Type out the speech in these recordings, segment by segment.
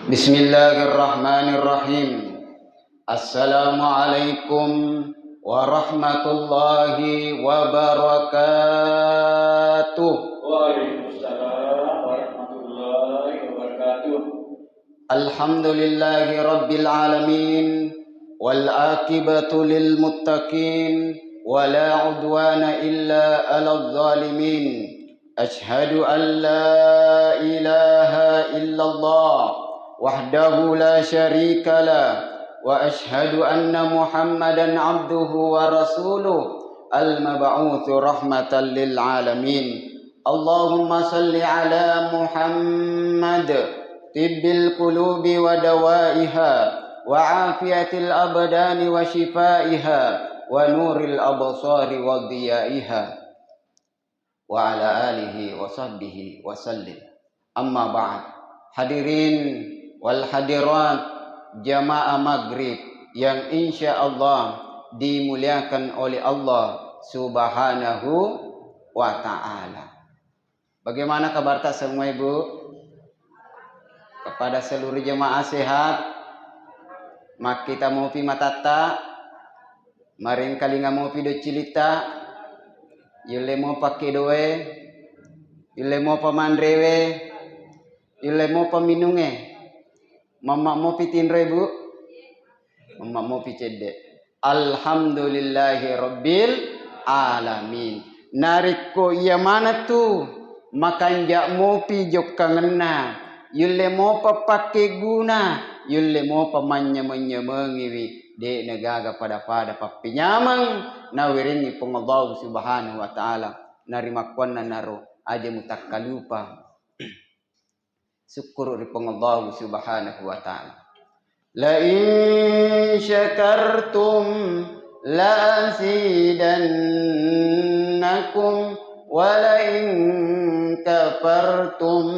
Bismillahirrahmanirrahim. Assalamualaikum warahmatullahi wabarakatuh. Waalaikumsalam warahmatullahi wabarakatuh. Alhamdulillahi rabbil alamin wal akibatu lil muttaqin wala udwana illa 'alal zalimin. Ashhadu an la ilaha illallah wahdahu la syarika lah wa ashhadu anna Muhammadan abduhu wa rasuluh al-mab'utsu rahmatan lil alamin. Allahumma salli ala Muhammad tibbil qulubi wa dawaiha wa afiyatil abdani wa shifaiha wa nuril absari wa diyaiha wa ala alihi wa sahbihi wa sallim. Amma ba'd. Hadirin wal hadirat jamaah maghrib yang insya Allah dimuliakan oleh Allah subhanahu wa ta'ala. Bagaimana kabar tak semua ibu? Kepada seluruh jemaah sehat. Mak kita mau pi matata. Maring kali mau pi do cilita. Yule mau pakai doe. Yule mau pamandrewe. Yule mau paminunge. Mama mau pi tinre bu. Mama mau pi cedek. Alhamdulillahi rabbil alamin. Nariko iya mana tu? Makan jak mau pi jok kangena. Yule mau pakai guna. Yule mau pamanya-menyemengiwi. De negaga pada papinyamang nawiringi pengallahu subhanahu wa ta'ala narimakwan na naro aja mutakkalupa syukur ri pengallahu subhanahu wa ta'ala. La in syakartum la azidannakum wa la in kafartum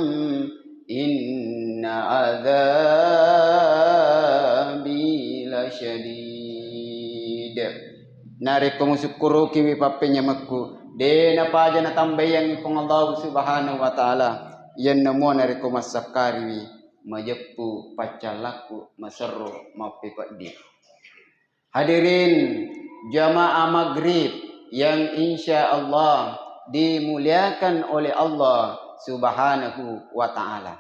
inna adzabi lasyadid. Nari kong syukuru kiwi papenya makku de na paja na tambayang ipong Allah subhanahu wa ta'ala yan namo nari ko masakari majepu pacalaku masarro mapipadi. Hadirin jamaah maghrib yang insya Allah dimuliakan oleh Allah subhanahu wa ta'ala.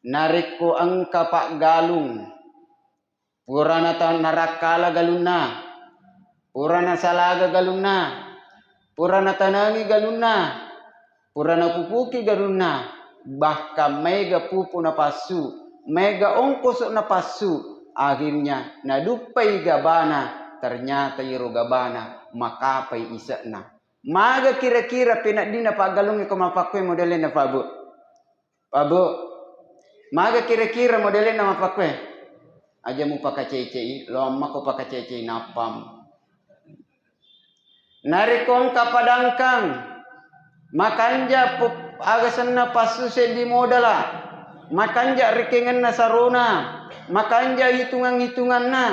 Nariko ang kapak galung purana ta narakala galuna purana salaga galuna purana tanangi galuna purana pupuki galuna bahkan mega pupu na pasu mega ongkos na pasu akhirnya nadupai gabana ternyata iro gabana makapai isakna maga kira-kira pinadina pagalungi ko mapakwe modelin na pabu maga kira-kira modelin na mapakwe aja mu pakacecei loma ko pakacecei napam narikong kapadangkang makanja agasan na pasu di modala makanja rikengan na sarona makanja hitungan-hitungan na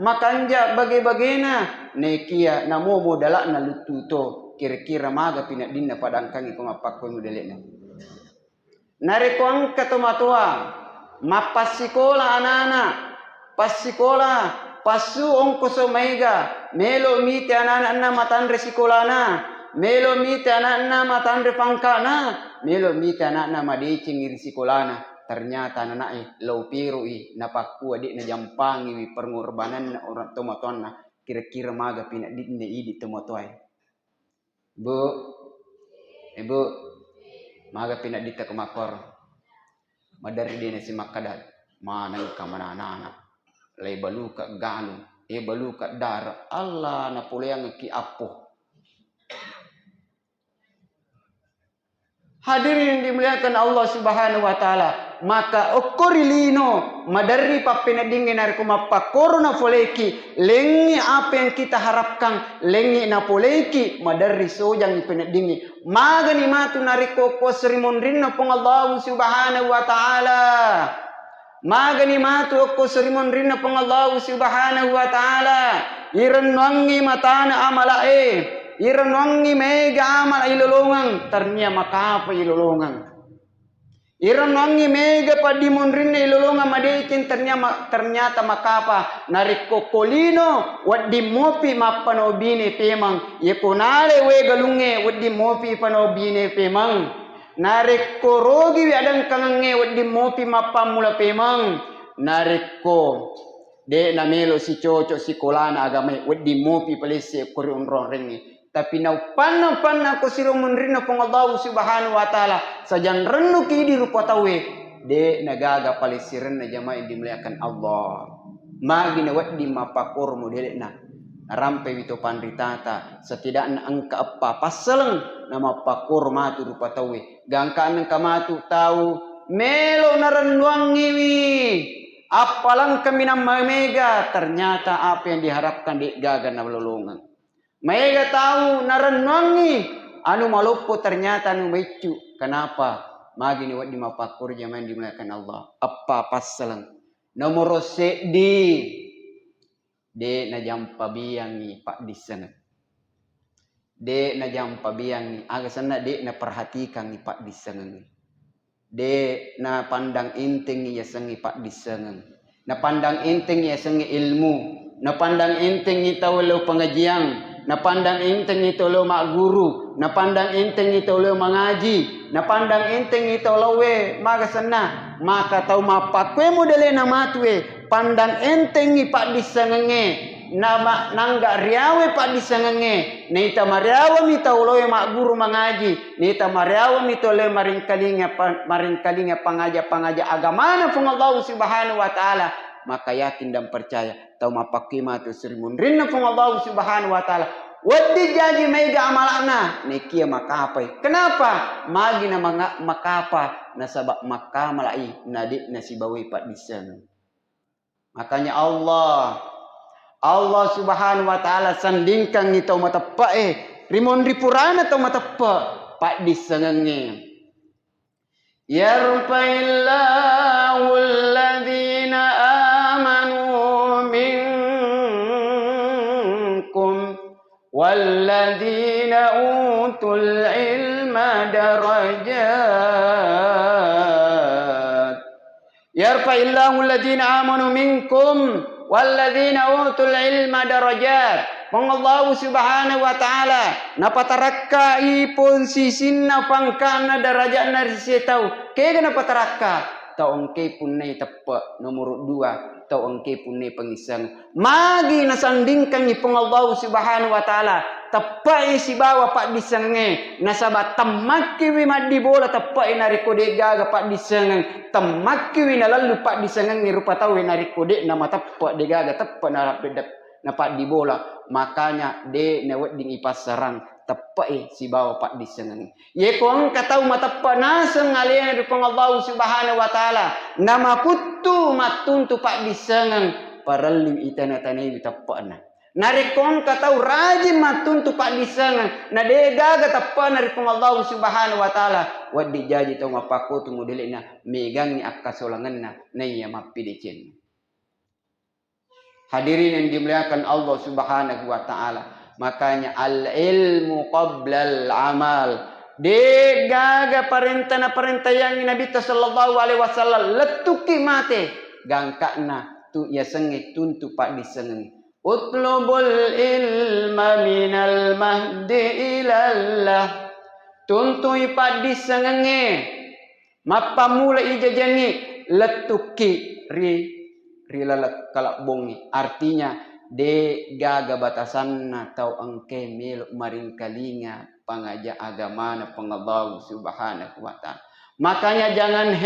makanja bagi-bagina nekia namo modala na lututo kira-kira maga pinadina padangkang iko mapakwe modelina narikong katumatua mapasikola anak-anak pasikola pasu ongkoso maiga melo mite anak-anak na matandre sikolana melo mite anak-anak matandre pangkana melo mite anak-anak madecing iri sikolana ternyata anak lau pirui napakku adik na jampangi wi pengorbanan na orang tomatuan na kira-kira maga pinadik ne idi tomatuai bu ibu maga pinadik ta kemakor madari dina si makadat mana ka manana lay baluka galung baluka dar Allah na pulayang ki apo. Hadirin yang dimuliakan Allah subhanahu wa ta'ala maka okorilino madari papinadingin ari kumapakoro na foleki lengi apa yang kita harapkan lengi na foleki madari sojang ipinadingi magani matu nariko kosrimondrino pong Allah subhanahu wa ta'ala magani matu okko serimon rinna pong Allah subhanahu wa ta'ala irenwangi matana amalae irenwangi mega amal ilolongang ternya makapa ilolongang Iram wangi mega pa di monrinne ilolonga madecin ternyata makapa nariko kolino waddi mopi mappanobine pemang yekonale we galunge waddi mopi panobine pemang nariko rogi wi adang kangange waddi mopi mappamula pemang nariko de namelo si cocok si kolana agama waddi mopi palese kori onron rengi tapi nau panna ko siro munrina pong Allah subhanahu wa ta'ala sajan rennu ki di rupa tawe de nagaga palesiren na jama'i dimuliakan Allah magi na waddi mapakor modele na rampe wito pandritata setidaknya angka apa pasaleng nama pakor matu rupa tawe gangka nang kamatu tahu melo narenduang ngiwi apalang kami nama mega ternyata apa yang diharapkan di gaga na lolongan mega tahu narenwangi anu malopo ternyata anu mecu kenapa magi ni waddi mapakur jaman dimuliakan Allah apa pasalang nomor di de na jampa biyangi pak disana de na jampa biyangi aga sana de na perhatikan ni pak disana de na pandang inting ya sengi pak disana na pandang inting ya sengi ilmu na pandang inting ita walau pengajian na pandang inteng ito lo mak guru na pandang inteng ito lo mengaji na pandang inteng ito lo we magasana maka tau mapakwe modele na matwe pandang enteng ni pak disangenge nama nangga riawe pak disangenge nita mariawa mita lo mak guru mengaji nita mariawa mita lo maring kalinga pangaja agama na pung Allah subhanahu wa ta'ala maka yakin dan percaya tau mapakima tu serimun rinna pung Allah subhanahu wa ta'ala waddi jaji mega amalana nekia makapai kenapa magi na makapa nasabak makamalai nadik nasibawi pak disan makanya Allah subhanahu wa ta'ala sandingkan ni tau matappa rimon ripurana tau matappa pak disangenge yarfa'illahu alladhina amanu minkum walladzina utul ilma darajat yarfa'illahu alladhina amanu minkum walladzina utul ilma darajat Allah subhanahu wa ta'ala napatarakka ipon sisinna pangkana darajat narisi tau kaya napatarakka tau angke punai tepa nomor 2 tau angke punai pengisang magi nasandingkan ipong Allah subhanahu wa ta'ala tepa si bawa pak disenge nasaba temaki wi madi bola tepa nari kode gaga pak disenge temaki wi nalalu pak disenge rupa tau nari kode nama tepa de gaga tepa narap bedap napak di bola makanya de nawat ding ipasarang tepai si bawa pak diseneng ye kong katau matapa naseng alena di Allah subhanahu wa ta'ala nama puttu matuntu pak diseneng parallu itana tanai tapana narikon katau rajin matuntu pak diseneng na de gaga tapana di Allah subhanahu wa ta'ala waddi jaji tau mapakotu modelina megangi akkasolanganna naya mapidicin. Hadirin yang dimuliakan Allah subhanahu wa ta'ala. Makanya al-ilmu qablal amal. De gaga perintah yang Nabi sallallahu alaihi wasallam letuki mate. Gangkakna tu ya sengi tuntu pak disengi. Utlubul ilma minal mahdi ilallah. Tuntu pak disengi. Mapa mula ijajangi letuki rilalat kalak bongi artinya de gaga batasanna tau angke meluk maring kalinga pangaja agama na pengabaw subhanahu wa ta'ala makanya jangan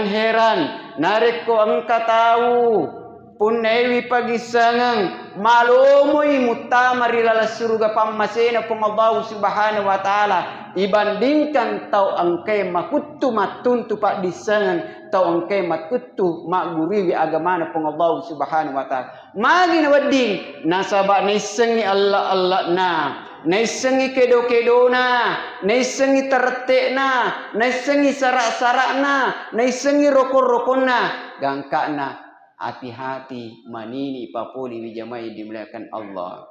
heran narik ko angka tahu punewi pagisangang malumoi mutama rilalat surga pammasena pengabaw subhanahu wa ta'ala ibandingkan tau angke makutu matuntu pak disangan tau angke makutu mak guriwi agama na Allah subhanahu wa ta'ala magi na wadding nasaba naisengi Allah na naisengi kedo na naisengi tertek na naisengi sarak na naisengi rokon na gangka na hati-hati manini papoli wijamai dimuliakan Allah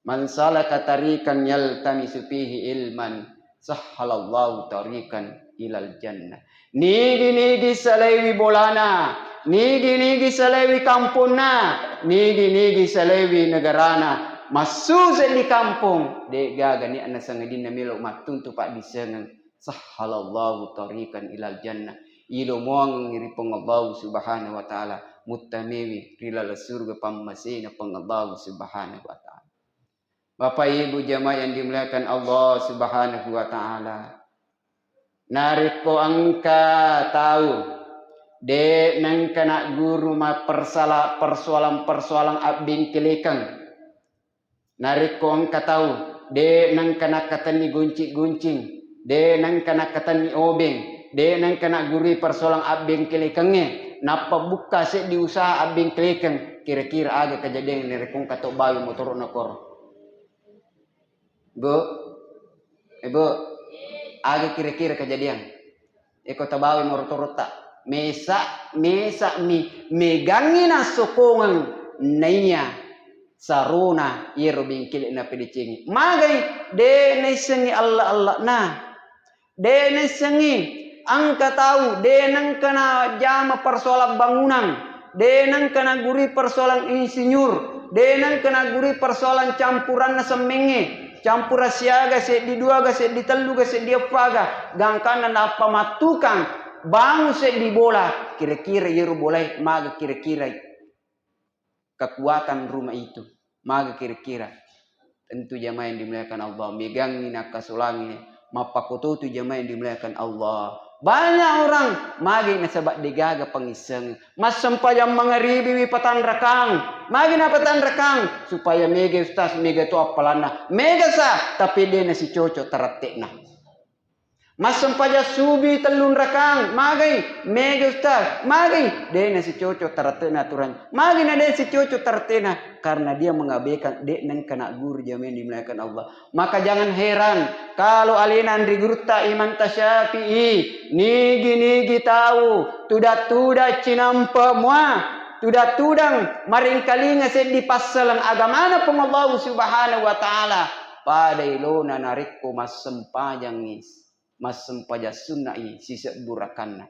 man salaka tarikan yaltamisu fihi ilman sahhalallahu tariqan ilal jannah. Nigi salewi bolana, nigi salewi kampungna, nigi salewi negarana. Masuk di kampung, de gaga ni anak sangadina melo matuntu pak disengang sahhalallahu tariqan ilal jannah. Ilo moang ngiri pengallahu subhanahu wa ta'ala mutamewi rilal surga pammasina pengallahu subhanahu wa ta'ala. Bapak Ibu jamaah yang dimuliakan Allah subhanahu wa ta'ala, nariko angka tahu de nang kana guru ma persoalan abdin kelekang. Nariko angka tahu de nang kana katani guncing, de nang kana katani obeng, de nang kana guru persoalan abdin kelekangnya. Napa buka se diusaha abdin kelekang, kira-kira aga kejadian nariko kato bayu motor nakor. Ibu, aga kira-kira kejadian. Eko tabawi mortorota. Mesa megangina sokongan naiya saruna iro bingkil na pedicingi. Magai de nesengi Allah na. De nesengi angka tahu de nang kana jama persoalan bangunan, de nang kana guri persoalan insinyur, de nang kana guri persoalan campuran na semenge. Campur siaga se di dua ga se di telu ga se di apa gangkana apa matukan bangun se di bola kira-kira yeru boleh maga kira-kira kekuatan rumah itu maga kira-kira tentu jamaah yang dimuliakan Allah megang nakasulangi mapakutu tu jamaah yang dimuliakan Allah. Banyak orang magi nasabak digaga pengiseng mas sempayang mengeribi wi patan rekang magi na patan rekang supaya mega ustaz mega tu apalana mega sah tapi dia nasi cocok teratekna mas sempaja subi telun rekang magi mega ustaz magi dia nasi cocok teratekna aturan magi na dia nasi cocok teratekna karena dia mengabaikan dek nang kena guru jamin dimuliakan Allah. Maka jangan heran kalau alina andri gurta iman tasyafi'i nigi tahu tuda cinampa mua tudang maring kalinga sedi pasalang agamana pengallahu subhanahu wa ta'ala pada ilona narikku mas sempajangis mas sempaja sunnai sisa burakanna.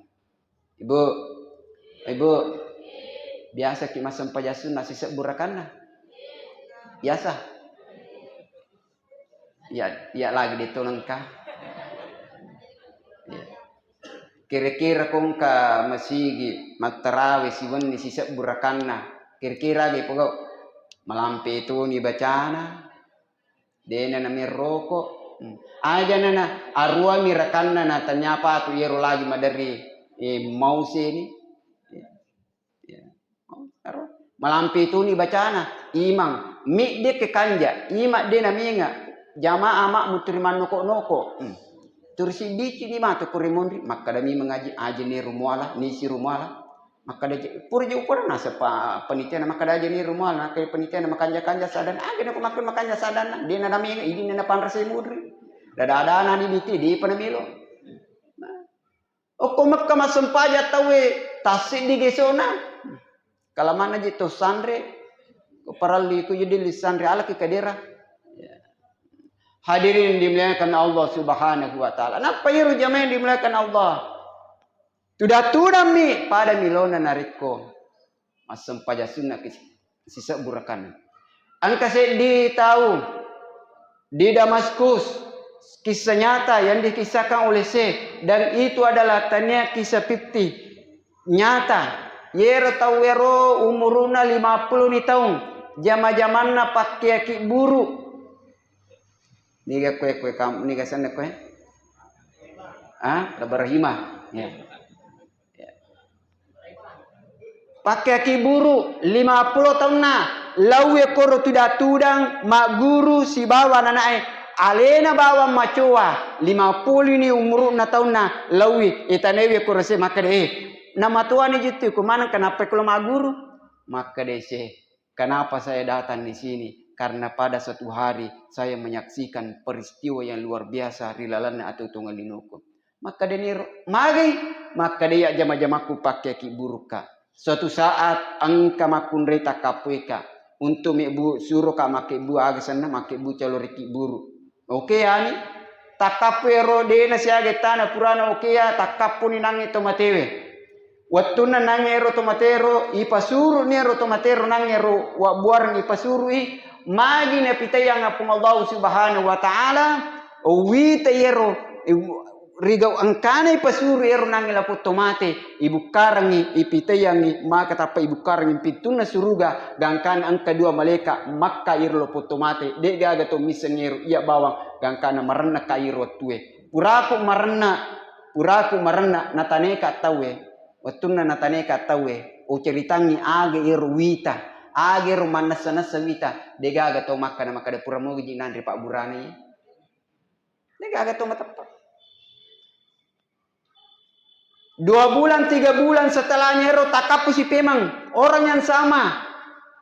Ibu biasa ki mas sempaja sunnah sisa burakanna biasa ya lagi ditolong kah ya. Kira-kira kong ka masigi magtarawi siwan ni sisa burakanna kira-kira di pokok malampi itu ni bacana dena na miroko aja na arwa mirakanna na tanyapa tu yero lagi madari mau sini ya. Malampi itu ni bacana imang mi de ke kanja ima de na minga jamaah mak mutriman noko tursi bici di mata kurimondri maka dami mengaji aja ni rumwala ni si rumwala maka da purje ukuran nasa penitian maka da ni rumwala kay penitian makanja sadan aga na kumakon makanja sadan di na minga idi na panrase mudri dada na ni biti di panamilo o kumak kamasampaja tawe tasik di gesona kalamana jito sandre parali ku jadi lisan ala ki kadera. Hadirin dimuliakan Allah subhanahu wa ta'ala. Napa iru jamaah yang dimuliakan Allah? Tuda mi pada milona nariko. Masam paja sunnah sisa burakan. Angka di tahu di Damaskus kisah nyata yang dikisahkan oleh Syekh dan itu adalah tanya kisah 50 nyata. Yero tawero umuruna 50 ni tahun. Jama-jamanna pakai ki buru. Niga kue kamu niga sana kue. Ibrahimah. Ya. Pakai ki buru 50 tahun na. Lawe koro tidak tudang mak guru si bawa nanae. Alena bawa macoa 50 ni umur na tahun na lawe itanewe koro se maka nama tuan ni jitu kumana kenapa kalau mak guru maka kenapa saya datang di sini? Karena pada suatu hari saya menyaksikan peristiwa yang luar biasa rilalana atau tunggalinoko. Maka dia jama-jamaku pakai ki buruka. Suatu saat angka makun reta kapueka untuk ibu suruh ka make bu agasana make bu caloriki buru. Oke ani takapero dena siage tana purana okia takapuni nangi tomatewe. Wattuna nangero tomatero ipasuru nero tomatero nangero wa buarang ipasuru i magi na pitayang apong Allah subhanahu wa ta'ala o wita yero rigaw ang kanay pasuru yero nangila po tomate ibukarangi ipitayangi maka tapa ibukarangi pituna suruga gangkan ang kadua maleka makka irlo po tomate de gaga to misang yero iya bawang gangkana marana kairo tuwe puraku marana nataneka tawe watuna nataneka tawe o ceritangi age irwita age manasa-nasa wita degaga to makana makada puramogi nandri Pak Burana ya degaga to matapa 2 bulan 3 bulan setelahnya ero takapu si pemang orang yang sama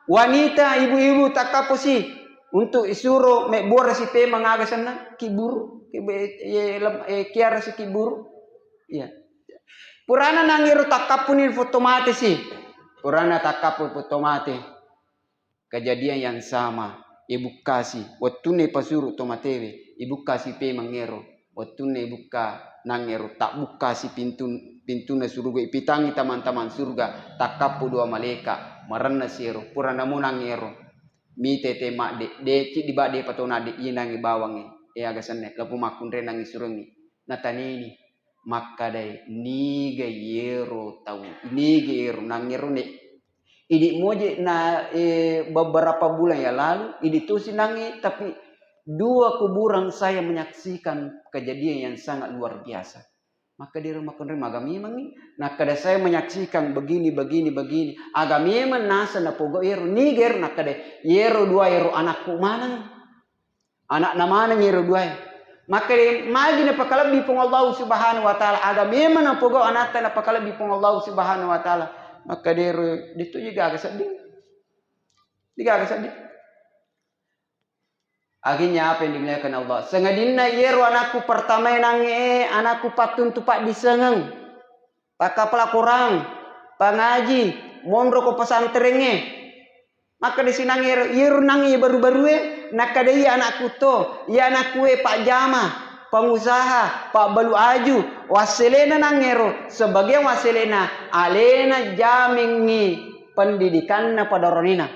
wanita ibu-ibu takapu si untuk isuro mek bora si pemang aga sana kiburu kiara si kiburu ya purana nangiro takapunin fotomate sih. Purana takapu fotomate. Kejadian yang sama. Ibu kasih. Wattune pasuru tomatewe. Ibu kasih pe mangero. Wattune buka nangero. Tak buka si pintuna surga. Ipitangi teman-teman surga. Takapu 2 maleka. Marana siro. Purana mo nangero. Mite te mak de ci di bade patona de inangi bawangi. Agasanne. Lapu makundre nangi surungi. Natanini. Maka dai niga yero tahu niga yero nangero ne idi moje na beberapa bulan ya lalu idi tuh sinangi tapi 2 kuburan saya menyaksikan kejadian yang sangat luar biasa maka di rumah kendri agami mangi nah kada saya menyaksikan begini agami man nasa na pogo yero niger nah kada yero 2 yero anakku mana anak namana yero 2 maka magi na pakalabi pong Allah subhanahu wa ta'ala aga memang na pogo anata na pakalabi pong Allah subhanahu wa ta'ala maka dito juga agak sedih akhirnya apa yang dimuliakan Allah sengadina yero anakku pertama nange anakku patun tupak disengeng pakapala kurang pangaji mondro ko pesantrennya maka di sini yero nangi baru-baru nakadai anakku to ya anakku Pak Jama pengusaha Pak Balu Aju waselena nangero sebagai waselena alena jamingi pendidikanna pada ronina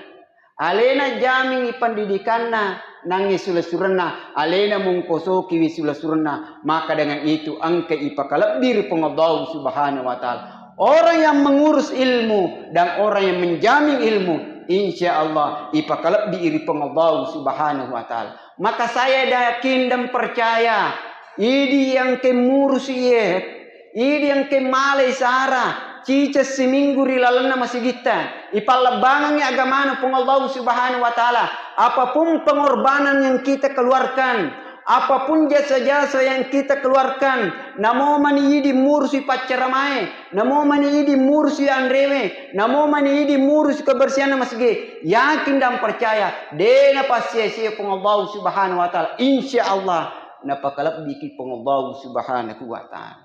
alena jamingi pendidikanna nangi sulasurna alena mungkoso kiwi sulasurna maka dengan itu angka ipakalabir pengobaw subhanahu wa ta'ala orang yang mengurus ilmu dan orang yang menjamin ilmu insya Allah ipakalab diiri pengobaw subhanahu wa ta'ala maka saya yakin dan percaya ini yang kemurus ye ini yang kemalai sara cica seminggu rilalana masih kita ipalabangan agamana pengobaw subhanahu wa ta'ala apapun pengorbanan yang kita keluarkan apapun jasa-jasa yang kita keluarkan namo mani idi mursi pacaramai namo mani idi mursi andrewe namo mani idi mursi kebersihan masge yakin dan percaya dena pasti sia pengobaw subhanahu wa ta'ala insyaallah napakalap diki pengobaw subhanahu wa ta'ala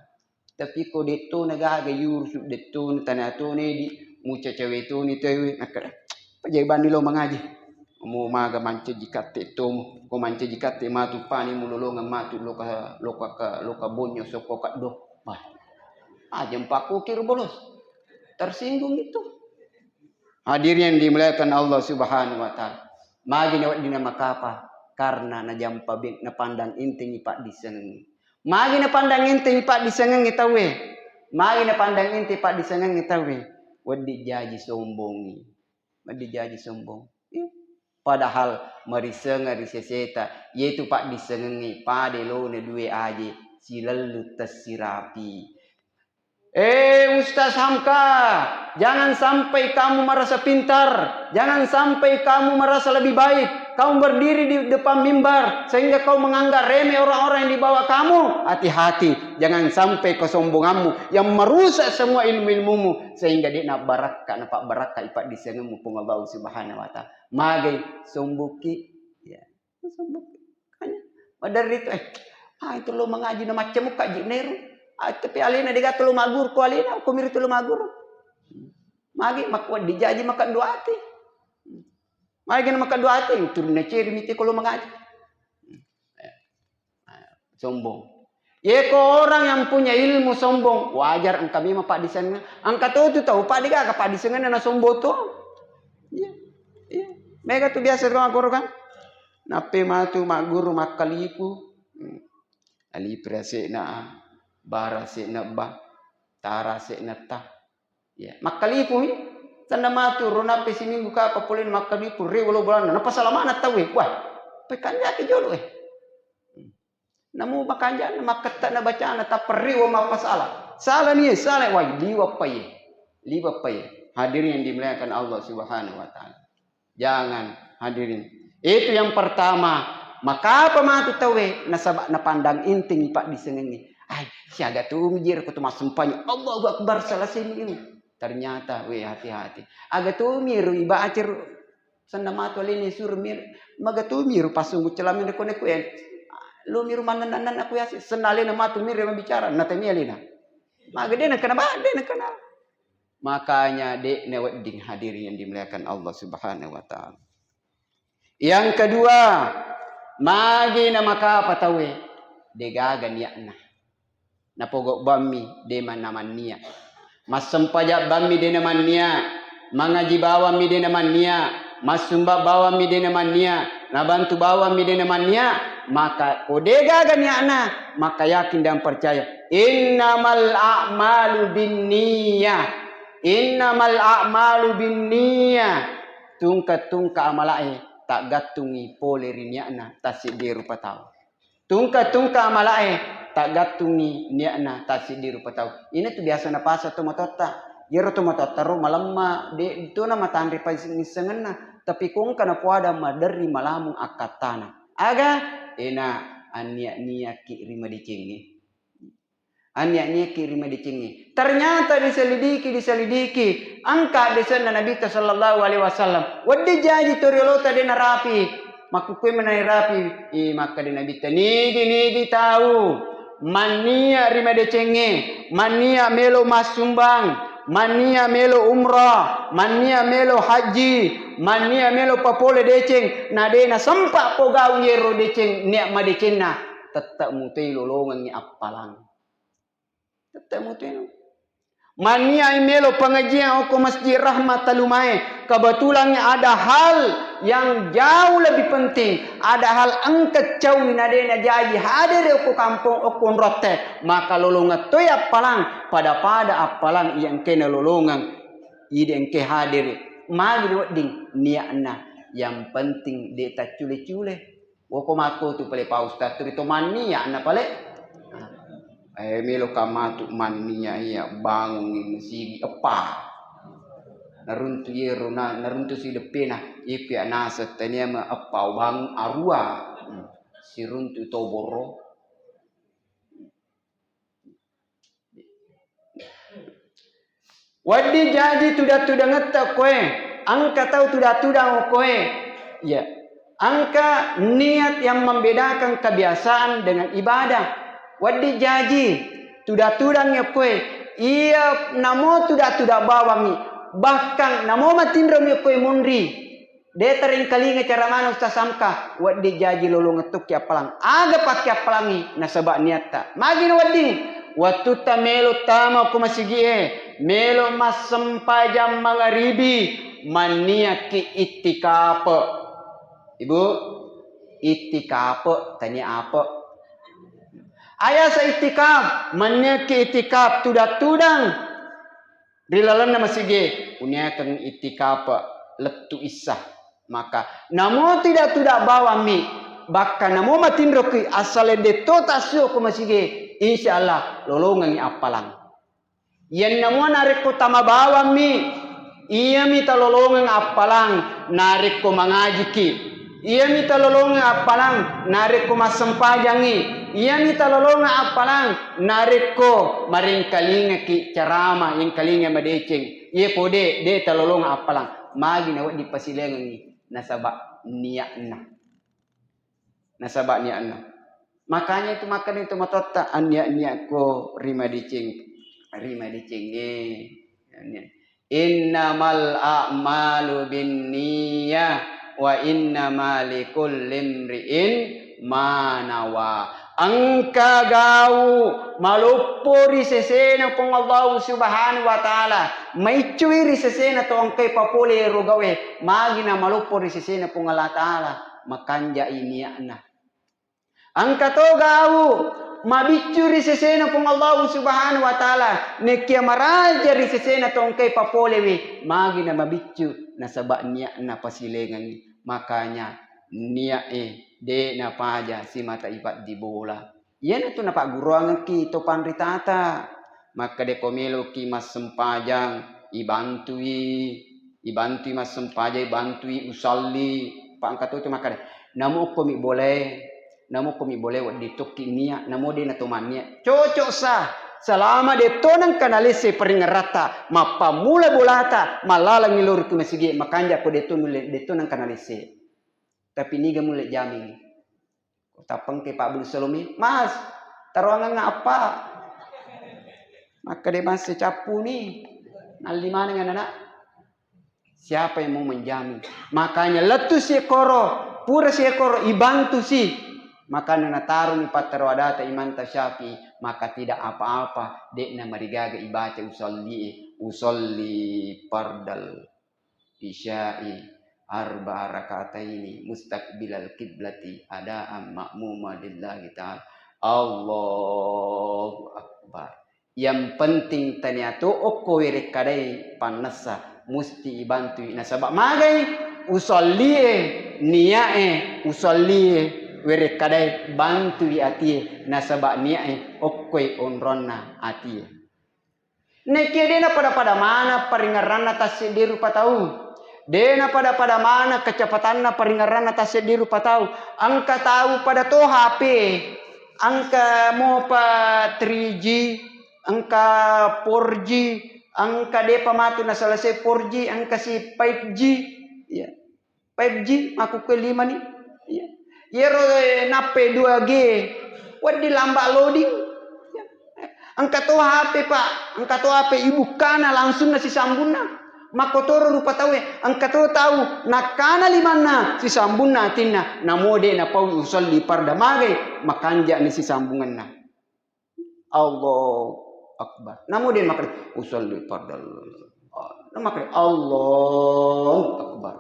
tapi ko dito nagaga yursu dito tanato ne di mucha cewe to ni tewe nakara pajaban nilo mangaji mo maga mance jikate tomu ko mance jikate matu pani mulolonga matu loka bonyo soko kaddo bah ajam paku kir bolos tersinggung itu hadirin dimuliakan Allah subhanahu wa ta'ala magi na dina makapa karena najampa bin na pandang inting Pak disenengi magi na pandang inting Pak disenengi tawe magi na pandang inting Pak disenengi tawe wadi jaji sombongi padahal marisenga riseseta yaitu Pak disengengi pade lo ne duwe aje silalu tasirapi Ustaz Hamka jangan sampai kamu merasa pintar jangan sampai kamu merasa lebih baik kamu berdiri di depan mimbar sehingga kau menganggap remeh orang-orang yang di bawah kamu hati-hati jangan sampai kesombonganmu yang merusak semua ilmu-ilmumu sehingga dia nak pak barakah ipak disenengmu pun Allah subhanahu wa ta'ala magai sombuki ya sombuki hanya dari itu itu lo mengaji na macam muka jineru tapi alina diga tulu magur ko alina ko miri tulu magur magi makwa dijaji makan dua hati magi na makan dua hati turun na ceri miti ko lo mengaji Sombong. Ya ko orang yang punya ilmu sombong, wajar ang kami mapak di sana. Ang katutu tahu pak diga kapak di sana na sombong tu. Iya. Iya. Mereka tu biasa dengan guru kan. Nape matu mak guru mak kalipu. Ali prase na bara se na ba. Tara se na ta. Ya, mak kalipu ni. Tanda matu rona pe seminggu ka apa polin mak kalipu re ulo bulan. Na pasal mana tahu wah. Pekanya ke jodoh Namu makanja na makata na bacaan na tapari wa mapasala. Salah ni, salah wah liwa paye. Liwa paye. Hadirin yang dimuliakan Allah Subhanahu wa taala. Jangan hadirin. Itu yang pertama. Maka apa matu tawe na pandang inting pak di sengengi. Ay, siaga tu mijir ko tumas sempanya. Allahu akbar salah sini. Ternyata hati-hati. Aga tu miru iba acir sanda matu lini sur mir. Maga tu miru pasungu celamin ko ne ko lu miru mandan aku ya senali na matu mir yang bicara na temi alina. Maga de na kana Makanya de ne wedding hadirin yang dimuliakan Allah Subhanahu wa taala. Yang kedua, magi na maka patawe de gaga niya na. Napogok bami de manaman niya. Masampaja bami de naman niya. Mangaji bawa mi de naman niya. Masumba bawa mi de naman niya. Nabantu bawa mi de naman niya. Maka kodega ganiana maka yakin dan percaya innamal a'malu binniyah tungka amalae tak gatungi poleri niana tasidiru patau tungka amalae tak gatungi niana tasidiru patau ini tu biasa na pasa tu matota yero tu matota ro malamma de itu na matandri pa sengenna tapi kung kana puada madari malamu akatana aga ena ania kirima dicingi. Ania kirima dicingi. Ternyata diselidiki. Angka desana Nabi sallallahu alaihi wasallam. Wadde jaji toriolota de narapi. Makukui menai rapi. Maka de Nabi nigi tahu. Mania rima dicingi. Mania melo masumbang. Mania melo umrah, mania melo haji, mania melo papole deceng, nade na sampa pogau yero deceng niak ma decenna, tetap mutei lolongan ni apalang. Tetap mutei. Mania melo pengajian oko masjid rahmat talumae, kebetulan ada hal yang jauh lebih penting, ada hal angkat jauh nade na jaji hadir oko kampung oko rote, maka lolongan tu apalang pada apalang yang kena lolongan ide engke hadir magi wedding niatna yang penting de ta cule-cule woko mako tu pale pa ustaz tu itu mania na pale melo kamatu mania iya bangun si apa naruntu yero naruntu si depena ipi anasa tania ma apa bang arua si runtu toboro wadi jadi tuda ngeta koe angka tahu tuda koe ya angka niat yang membedakan kebiasaan dengan ibadah wadi jaji tuda-tudangnya koe ia namo tuda bawami bahkan namo matindro mi koe mundri de teringkali cara mana ustaz samka wadi jaji lolo ngetuk ya palang aga pakai palangi nasaba niatta magin wadi waktu ta melo tama ko masigie melo mas sampai jam magharibi mania ki itikaf ibu itikaf tanya apa ayah sa itikaf, manya ke itikaf tudang dilalan nama sige, unya kang itikaf letu isah, maka namo tidak bawa mi, bahkan namo matindro ki asal de tota sio ko masige, insyaallah lolongan ni apalang. Yan namo narik ko tama bawa mi, iya mi talolongan apalang, narik ko mangaji ki. Iya minta lolongan apalang narik ko masampajangi. Iya minta lolongan apalang narik ko maring kalinga ki carama yang kalinga madeceng. Iya pode de talolongan apalang magi na di pasilengan ni nasaba niatna. Nasaba niatna. Makanya itu makan itu matota niat ko rima diceng innamal a'malu binniyah wa inna malikul limri'in manawa Angka gau malupuri sesena pong Allah subhanahu wa ta'ala. May cuiri sesena to angkay papuli rugawe. Magina malupuri sesena pong Allah ta'ala. Makanja iniya na. Angka to gau mabicuri sesena pong Allah subhanahu wa ta'ala. Nekia maraja ri sesena to angkay papuli wi. Magina mabicu na saba niya na pasilengan. Makanya niya de na paja si mata ipat di bola. Yan ito na paguruangan ki to panritata. Maka de komelo ki mas sempajang ibantui mas sempajang ibantui usalli pangkat itu maka de namo ko mi boleh wad ditukki niya namo de na tumannya cocok sah selama de tonang kanalise peringarata mapamula bolata malala ngilur ki masigi makanja ko de tonang kanalise. Tapi niga mulai jamin. Tapang ke Pak Abdul Salomi, Mas, taruhangan apa? Maka dia masih capu nih. Nali mana dengan anak? Siapa yang mau menjamin? Makanya letus si koro, pura si koro, ibantu si. Maka nana taruh ni patarwadata iman tasyafi, maka tidak apa-apa. Dek na marigaga ibaca usolli pardal isya'i. Arba rakataini mustaqbilal kiblati ada'am ma'muma lillahi ta'ala. Allahu Akbar. Yang penting taniatu okko wirek kadai panasa musti ibantu nasabak magai usollie niae usollie wirek kadai bantu atie nasabak niae okko onronna atie. Nekedena pada mana peringaran atas diru patau. Dena pada mana kecepatanna peringaran atas diru patau. Angka tahu pada to HP. Angka mau pa 3G, angka 4G, angka depa matu na selesai 4G, angka si 5G. Ya. 5G aku ke 5 nih. Ya. Yero nape 2G. Wadi lambat loading. Ya. Angka to HP Pak, angka to HP ibu kana langsung nasi sambunna. Makotoro rupa tahu angka to tahu nakana limana si sambunna tinna namode na pau usolli parda magai makanja ni si sambungan na Allah Akbar namode makai usolli parda makai Allah Akbar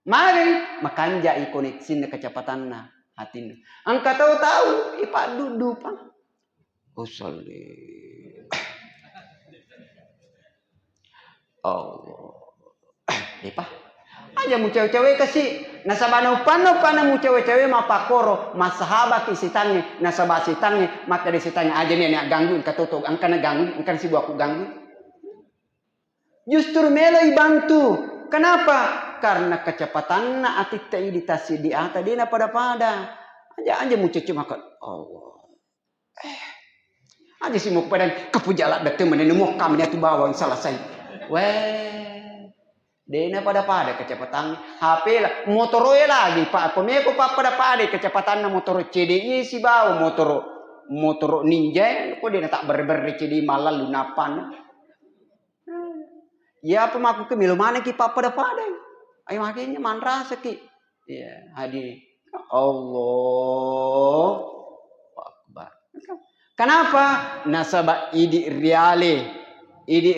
magai makanja i koneksi na kecepatan na hatin angka to tahu ipa dudupa usolli Allah. Depa. Aja mu cewek-cewek kasih. Nasabana upano mu cewek-cewek mapakoro masahaba kisitange nasaba sitange maka di sitange aja nih gangguin katotok angkana gangguin angkan si aku gangguin. Justru melo ibantu. Kenapa? Karena kecepatan na atita iditasi di ata dina pada. Aja mu cucu maka Allah. Aja si mu pada kapujala datu menemu kami tu bawang selesai. Weh, dena pada kecepatan HP lah, motor lagi Pak. Pemeko Pak pada kecepatan motor CDI si bawa motor ninja, kok dia tak berber CDI malah lunapan. Ya apa maku ke milu mana ki Pak pada. Ayo makanya mantra seki. Ya, hadir. Allah Akbar. Kenapa? Nasabah idi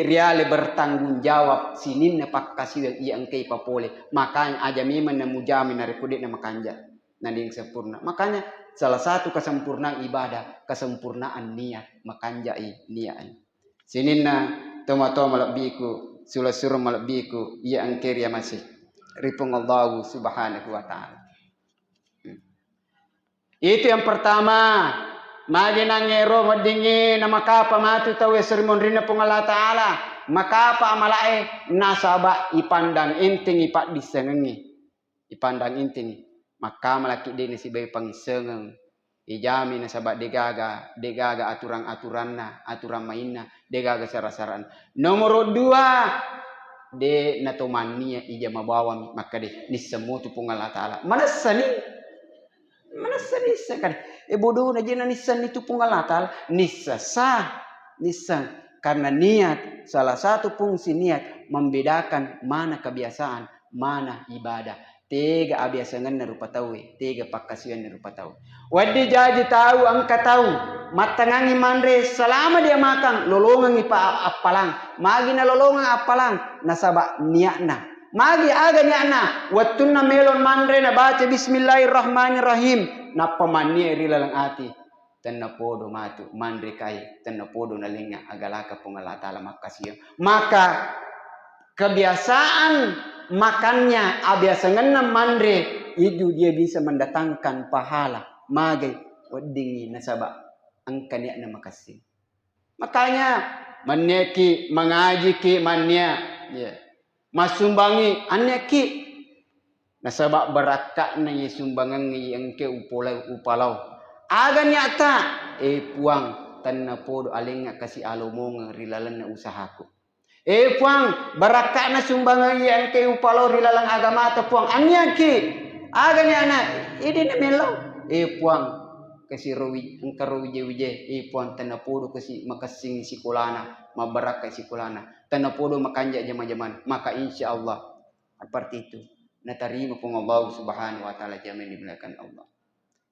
reale bertanggung jawab sinin na pakkasiwel iyang kay papole makanya aja memang namujamin na rekudik na makanja nanding sempurna makanya salah satu kesempurnaan ibadah kesempurnaan niat makanja niat sinin na tomato malabiku sulasur malabiku iyang kerja masih ripung Allah subhanahu wa ta'ala itu yang pertama. Magi nangero madingi na makapa matu tawe sermon rina pong Allah Ta'ala. Makapa amalae nasaba ipandang inting ipat disengengi. Ipandang inting. Maka malaki din si bayi pangisengeng. Ijami nasaba degaga aturan mainna. Degaga sarasaran. Nomor 2. De natomania ija mabawa maka de nisemu tu pong Allah Ta'ala. Mana sani kan bodoh aja nisan itu pengalatal nisa karena niat salah satu fungsi niat membedakan mana kebiasaan mana ibadah Tega abiasangan na rupa tahu, tega pakasian na rupa tahu. Wadi jaji tahu angka tahu, matangangi mandre selama dia makan lolongan ipa apalang, magi na lolongan apalang nasaba niatna. Magi aga niatna, wattuna melon mandre na baca bismillahirrahmanirrahim, na pamania rilalang ati. Tanna podo matu mandre kai, tanna podo na linga agalaka pungala taala makasih. Maka kebiasaan makannya abiasangan na mandre itu dia bisa mendatangkan pahala magai wadingi nasaba angka niat na makasih. Makanya maneki mengaji ki mania ya masumbangi annya ki nasaba barakat na sumbangan yang ke upalau aga nyata puang tanna podo alinga kasi alomong rilalan na usahaku. Puang barakat na sumbangan yang ke upalau rilalang agama ta puang anya ki aga ni anak ini na melo puang kasi rawi angka rawi je puang tanna podo kasi makasing sikulana mabarakah sikulana tanna podo makanja jama-jaman maka insyaallah seperti itu natarima pung Allah subhanahu wa taala jamin dimuliakan Allah.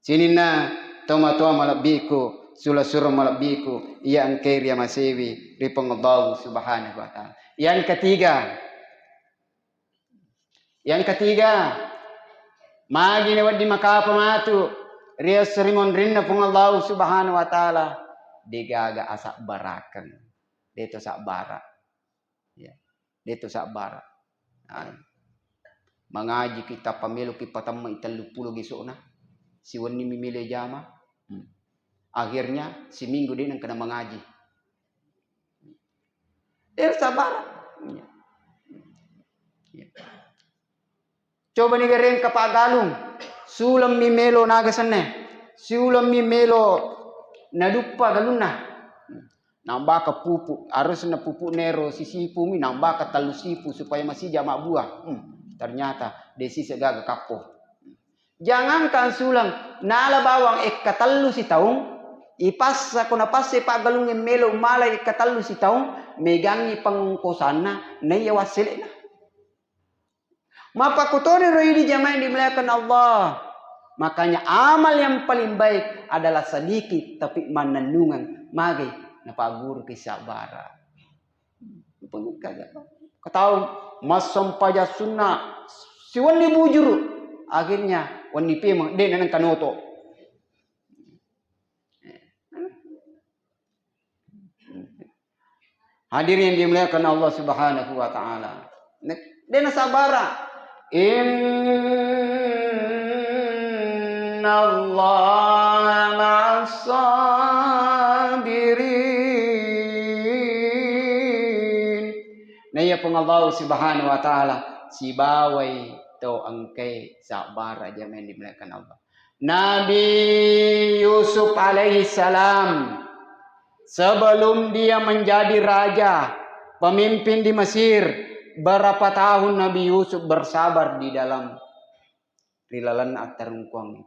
Sinina toma-toma malabiku sula surah malabiku ia angker ya masewi ripong Allah subhanahu wa ta'ala. Yang ketiga magi ne waddi makapa matu ria serimon rinna pong Allah subhanahu wa ta'ala digaga asak barakan deto sak bara ya deto sak bara mengaji kita pamilu ki patamma italupuluh gisona si wani mimile jama akhirnya si minggu dia kena mengaji. Dia sabar. Coba nih gereng ke Pak Galung. Sulam mi melo naga sene. Sulam mi melo nadupa galuna. Nambah ke pupuk. Harus na pupuk nero sisipu mi nambah ke talu sipu supaya masih jamak buah. Ternyata desi segaga kapo. Jangankan sulam nala bawang katalu si taung. Ipas ako na pas Pak Galung yang melo malay katalu si taong megangi pangungkusan na yawasil na. Mapakutoni roy di jamaah yang dimuliakan Allah. Makanya amal yang paling baik adalah sedikit tapi mananungan magi na pagur kisabara. Kataw masam paja sunnah si wani bujur akhirnya wani pemang de nan kanoto. Hadirin yang dimuliakan Allah subhanahu wa ta'ala. Dena sabara. Inna Allah ma'as-sabirin. Naya pong Allah subhanahu wa ta'ala. Si baway to angkay sabara jaman dimuliakan Allah. Nabi Yusuf alaihi salam. Sebelum dia menjadi raja, pemimpin di Mesir, berapa tahun Nabi Yusuf bersabar di dalam rilalan atarungkuang.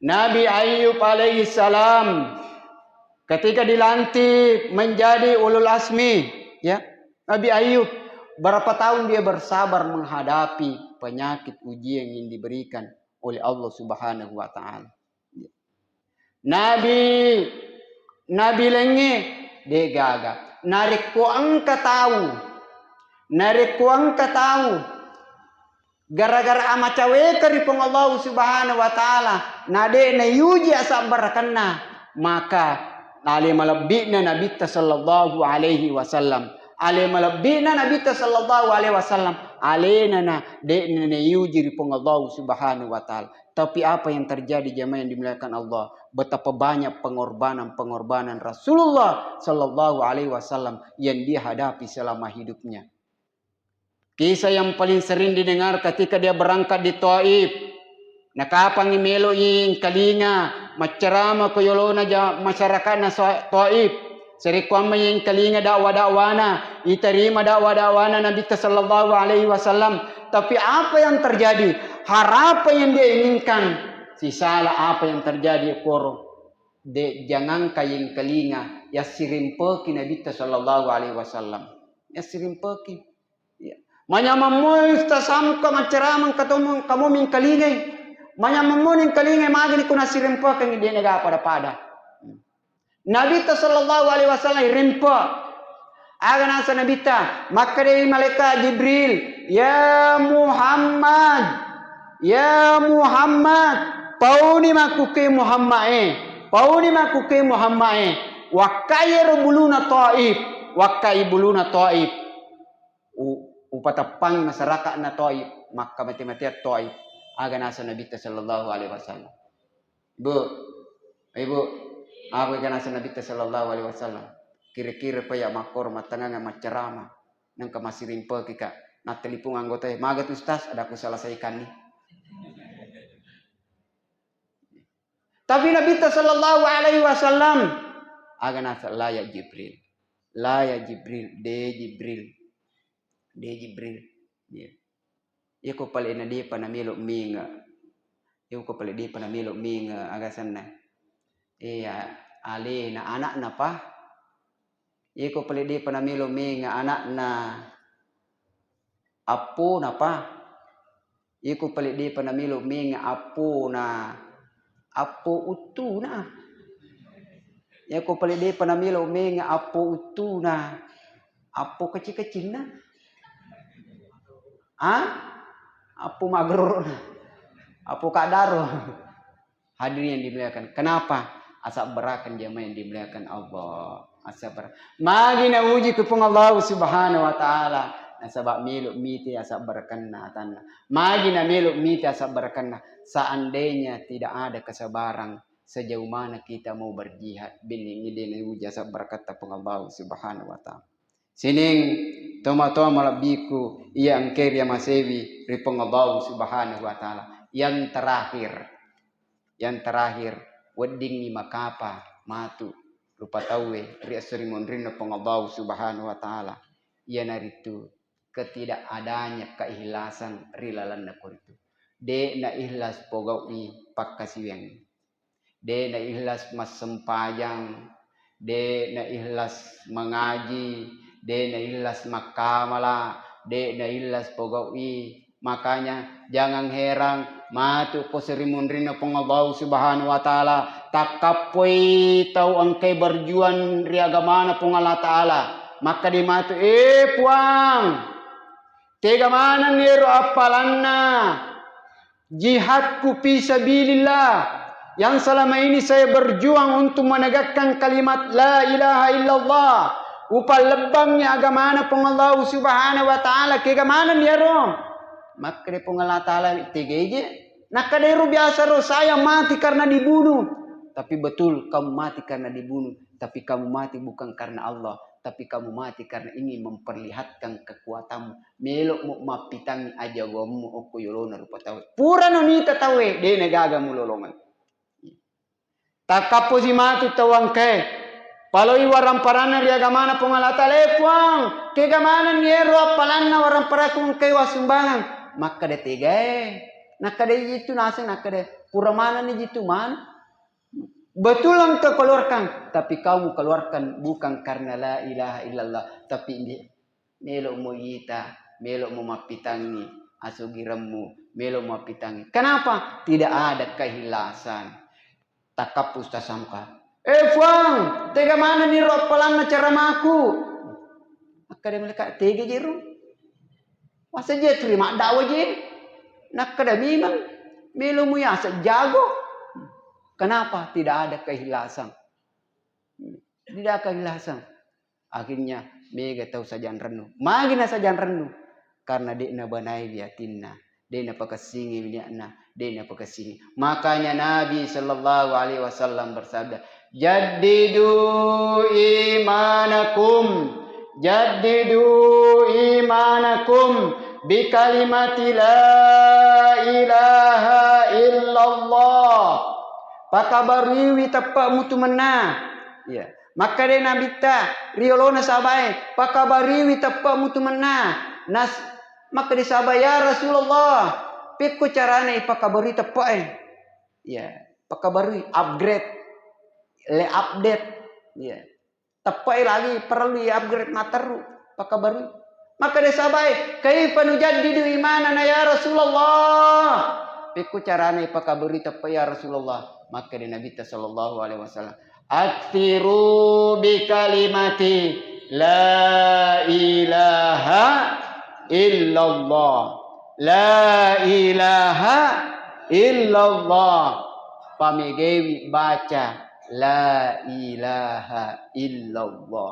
Nabi Ayub alaihi salam ketika dilantik menjadi ulul asmi, ya. Nabi Ayub berapa tahun dia bersabar menghadapi penyakit ujian yang diberikan oleh Allah Subhanahu wa taala. Nabi lenge de gaga narik ko angka tahu gara-gara amacawe karipong Allah subhanahu wa ta'ala nade na yuji asabar kanna maka ale malabina nabi sallallahu alaihi wasallam ale na de na yuji ripong Allah subhanahu wa ta'ala. Tapi apa yang terjadi jamaah yang dimuliakan Allah? Betapa banyak pengorbanan Rasulullah sallallahu alaihi wasallam yang dia hadapi selama hidupnya. Kisah yang paling sering didengar ketika dia berangkat di Taif. Nakapang imelo ing kalinga macerama koyolona masyarakat na Taif. Serikwama yang kalinga dakwa-dakwana, iterima dakwa-dakwana Nabi sallallahu alaihi wasallam. Tapi apa yang terjadi? Harapan yang dia inginkan, si salah apa yang terjadi koro? De jangan kayeng kalinga ya sirimpeki Nabi sallallahu alaihi wasallam. Ya sirimpeki. Ya. Manyamamoy tasam ka maceramang kamu min kalingay. Manyamamoy ning kalingay magani ko nasirimpa kang hindi nagapada-pada. Nabi sallallahu alaihi wasallam rimpa. Aga nasa Nabi maka dari malaikat Jibril, ya Muhammad, pauni makuke Muhammad wakayero buluna Taif, wakai buluna Taif. Upatapang masyarakat na Taif, maka mati-mati Taif. Aga nasa Nabi sallallahu alaihi wasallam. Ibu, aku aga nasa Nabi sallallahu alaihi wasallam. Kira-kira pa ya makor matanga nga macerama nang kamasirin pa kika na telepon anggota magat ustaz ada aku selesaikan nih. Tapi Nabi sallallahu alaihi wasallam aga nasa la ya Jibril de Jibril ya. Ya ko pala na di pa namilo minga. Ya ko pala di pa namilo minga aga sana. Ali na anak na pa. Iko palidi panamilo mi nga anak na apo na pa. Iko palidi panamilo mi nga apo na apo utu na. Iko palidi panamilo mi nga apo utu na apo kecil-kecil na. Apo magroro na. Apo kadaro. Hadirin yang dimuliakan. Kenapa? Asal berakan jamaah yang dimuliakan Allah. Asabar. Magi na uji kupung Allah subhanahu wa ta'ala. Nasabak miluk miti asap berkenna tanah. Magi na miluk miti asap berkenna. Seandainya tidak ada kesabaran. Sejauh mana kita mau berjihad. Bining ini uji asap berkata pung Allah subhanahu wa ta'ala. Sining toma-toma malabiku. Ia angker ya masewi. Ripung Allah subhanahu wa ta'ala. Yang terakhir. Wedding ni makapa. Matu. Rupa tawe riasuri mondrina pengabaw subhanahu wa ta'ala. Ia naritu ketidakadanya keikhlasan rilalan na kuritu. De na ikhlas pogawi pakkasiweng. De na ikhlas mas sempajang. De na ikhlas mengaji. De na ikhlas makamala. De na ikhlas pogawi. Makanya jangan heran matu ko serimundrina pengabaw subhanahu wa ta'ala. Takapoy tau angkay berjuang ri agamana pong Allah Ta'ala. Maka di matu puang. Tega mana nero apalanna. Jihadku fi sabilillah. Yang selama ini saya berjuang untuk menegakkan kalimat la ilaha illallah. Upah lebangnya agamana pong Allah subhanahu wa ta'ala. Kega mana nero. Maka di pong Allah Ta'ala tegeje. Nakadero biasa roh saya mati karena dibunuh. Tapi betul kamu mati karena dibunuh. Tapi kamu mati bukan karena Allah. Tapi kamu mati karena ingin memperlihatkan kekuatanmu. Melok mo mapitangi aja gomu oku yolona rupa tawe. Pura nonita tawe. De negaga mu lolongan. Takapo si mati tawang ke. Paloi waramparana ri agamana pongalata lepuang. Kegamana niero apalanna waramparakung ke wasumbangan. Maka de tegae. Nakade itu nasa nakade. Pura mana ni jitu man. Betul engkau keluarkan. Tapi kamu keluarkan bukan karena la ilaha illallah. Tapi melok mo yita. Melok mo mapitangi. Asugiramu. Melok mo mapitangi. Kenapa? Tidak ada kehilasan. Takapus tasamka. Fuang. Tega mana ni ropalan na cara maku. Maka dia mereka tega jeru. Masa je terima dakwah je. Nak kada memang melo mu ya jago. Kenapa tidak ada kehilasan? Tidak ada kehilasan. Akhirnya mega tahu sajan renu. Magina sajan renu karena dekna banai biatinna. Dekna pakasingi biakna, dekna pakasingi. Makanya Nabi sallallahu alaihi wasallam bersabda, "Jaddidu imanakum." Jaddidu imanakum bi kalimati la ilaha illallah. Pakabariwi tepak mutu mena. Ya. Maka dia Nabi ta riolona sabai pakabariwi tepak mutu mena. Maka dia sabai ya Rasulullah. Pikku carane pakabari tepak Ya, pakabari upgrade. Le update. Ya. Tepai lagi perlu upgrade materu pakai baru Maka dia sabai, kaifa nujaddidu imanana ya Rasulullah. Piku carane pakaberi tepa ya Rasulullah. Maka dia Nabi sallallahu alaihi wasallam, aktsiru bi kalimati la ilaha illallah. La ilaha illallah. Pamegewi baca la ilaha illallah.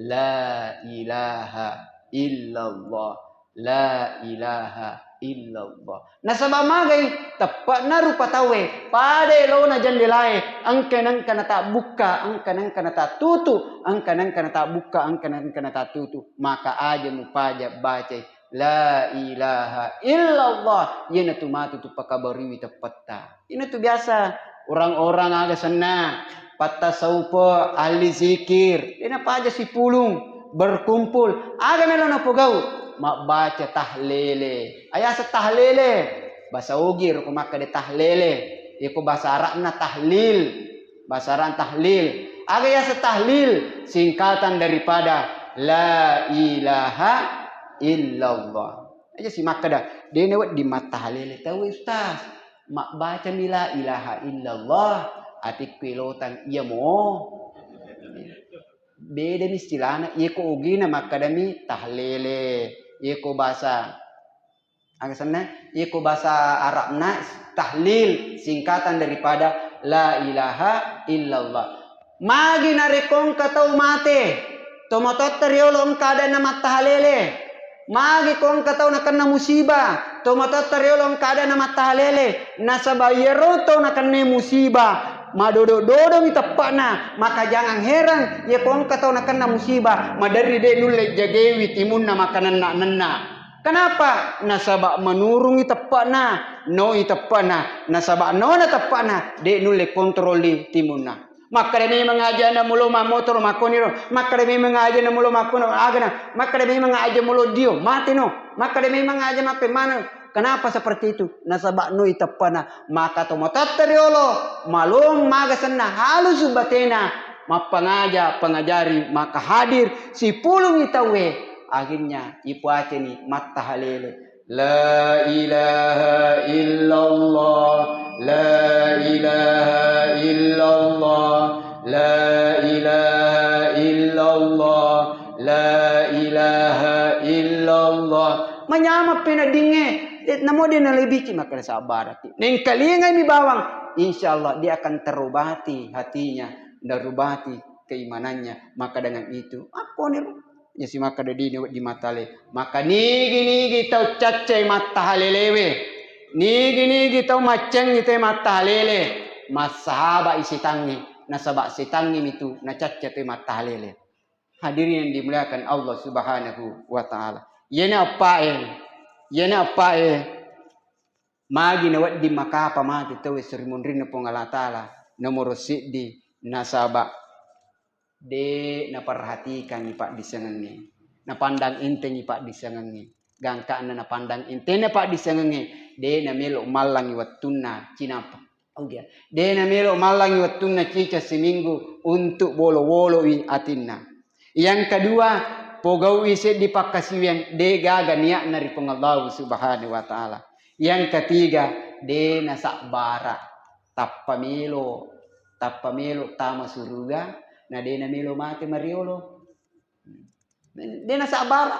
La ilaha illallah. La ilaha illallah. Nasaba magay tepat na rupa tawe pade lo na jandelai angkanang kana ta buka angkanang kana ta tutu angkanang kana ta buka angkanang kana ta tutu maka aja mupaja baca la ilaha illallah yana tu matu tu pakabariwi tepatta ini tu biasa orang-orang aga sana patta saupo ahli zikir ini apa aja si pulung berkumpul aga melo na pogau mak baca tahlele ayasa tahlele bahasa ugir ko maka de tahlele iko bahasa Arab na tahlil bahasa Arab tahlil aga yasa tahlil singkatan daripada la ilaha illallah aja si maka dah dia lewat di mata tahlele tahu ustaz mak baca ni la ilaha illallah atik pilotan iya mo beda istilahnya iko ugina maka dami tahlele iko bahasa sana iko bahasa Arabna tahlil singkatan daripada la ilaha illallah magi narekong katau mate tomatot teriolo kada nama tahlele magi kong katau nakana musibah tomatot teriolo kada nama tahlele nasabayero to nakane musibah madodo-dodo mitapana maka jangan heran ya kong katau nakana musibah madari de nulle jagewi timun na makanan na kenapa nasaba menurungi tepana no itepana nasaba no na tepana de nulle kontroli timunna maka demi mengajana mulo motor makoniro maka demi mengajana mulo makono agana maka demi mengaja mulo dio mati no maka demi mengaja mape mana kenapa seperti itu nasaba no itepana maka tomotateriolo malung magasanna halus batena mapangaja pengajari maka hadir si pulung itawe akhirnya ipu aceni mata halele la ilaha illallah la ilaha illallah la ilaha illallah la ilaha illallah menyama pena dinge namo dia lebih maka sabar neng kalinga mi bawang insyaallah dia akan terobati hatinya dan rubati keimanannya maka dengan itu apa nih ya si maka di matale maka nigi tau cacai mata halelewe nigi tau maceng itu mata halele masahaba isi tangi nasaba sitangi itu na cacai mata halele hadirin yang dimuliakan Allah Subhanahu wa taala yana apa magi na di makapa mati tau serimun rina pongala taala nomor siddi nasaba de na perhatikan ni pak disengengi na pandang inte ni pak disengengi gangka na pandang inte na pak disengengi de na melo malangi wattuna cinapa oke de na melo malangi wattuna cica seminggu untuk bolo-bolo atinna yang kedua pogau ise di pakasiwen de gaga niat nari pengallahu subhanahu wa taala yang ketiga de na sabara tappa melo tama suruga na dena melo mati mariolo dena sabar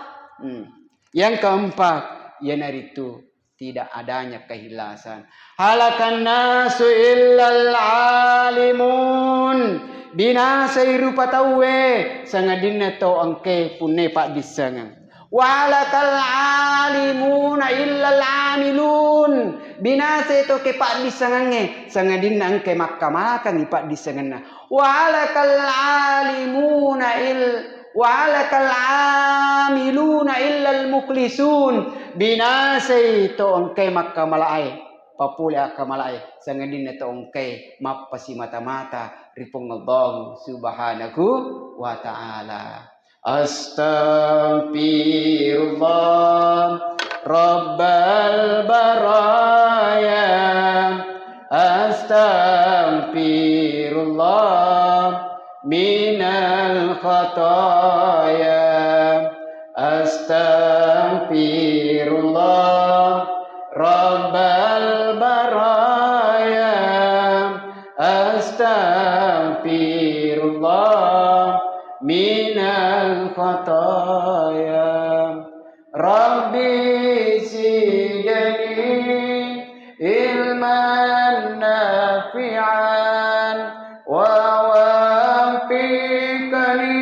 yang keempat yanaritu tidak adanya kehilasan halakan nasu illal alimun binasai rupa tawe sangadinna to angke punne pak disangan walakal alimuna illal amilun binase to ke pak disangange sangadinna angke makamakan pak disanganna walakal alimuna walakal amiluna illal muklisun binase to angke makamalai papule akamalai sangadinna to angke mapasi mata-mata ripong Allah subhanahu wa ta'ala Astaghfirullah Rabbal baraya Astaghfirullah minal khataya Astaghfirullah Rabbal baraya. Astaghfirullah minal khataya. Rabbi zidni ilman nafi'an wa wafiqni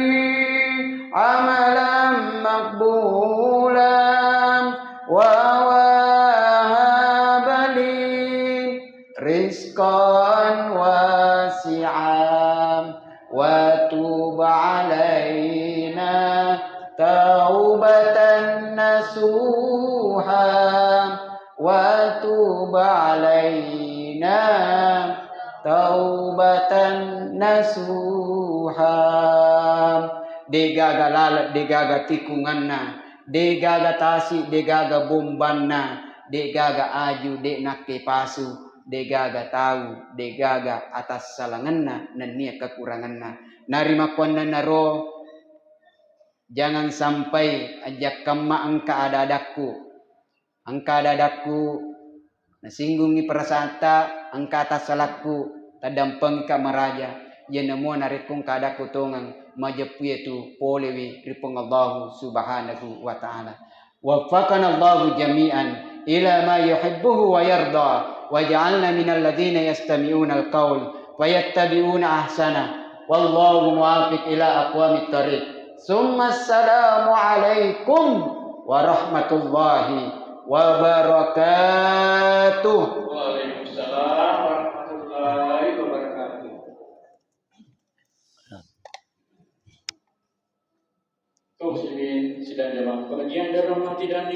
amalan maqbulan wa wahabli rizqan wasi'an wa tub alaina taubatan nasuha wa tub alaina taubatan nasuha. Degaga lalat, degaga tikunganna, degaga tasi, degaga bombanna, degaga aju, dek nakke pasu, degaga tahu, degaga atas salanganna, nania kekuranganna. Narima kuanna naro, jangan sampai ajak kama angka adadaku, nasinggungi perasaan ta, angka atas salahku, tadampang ka maraja, yan namo narikong kadaku tongang, majapuya tu polewi ripong Allah subhanahu wa ta'ala. Waffaqana Allah jami'an ila ma yuhibbuhu wa yarda, waj'alna minal ladhina yastami'una al-qawl wa yattabi'una ahsana, wallahu muwafiq ila aqwamit tariq. Summa assalamu alaikum warahmatullahi wabarakatuh. Waalaikumsalam warahmatullahi wabarakatuh. Tuh, ini sidang jamaah pengajian dari rahmati dan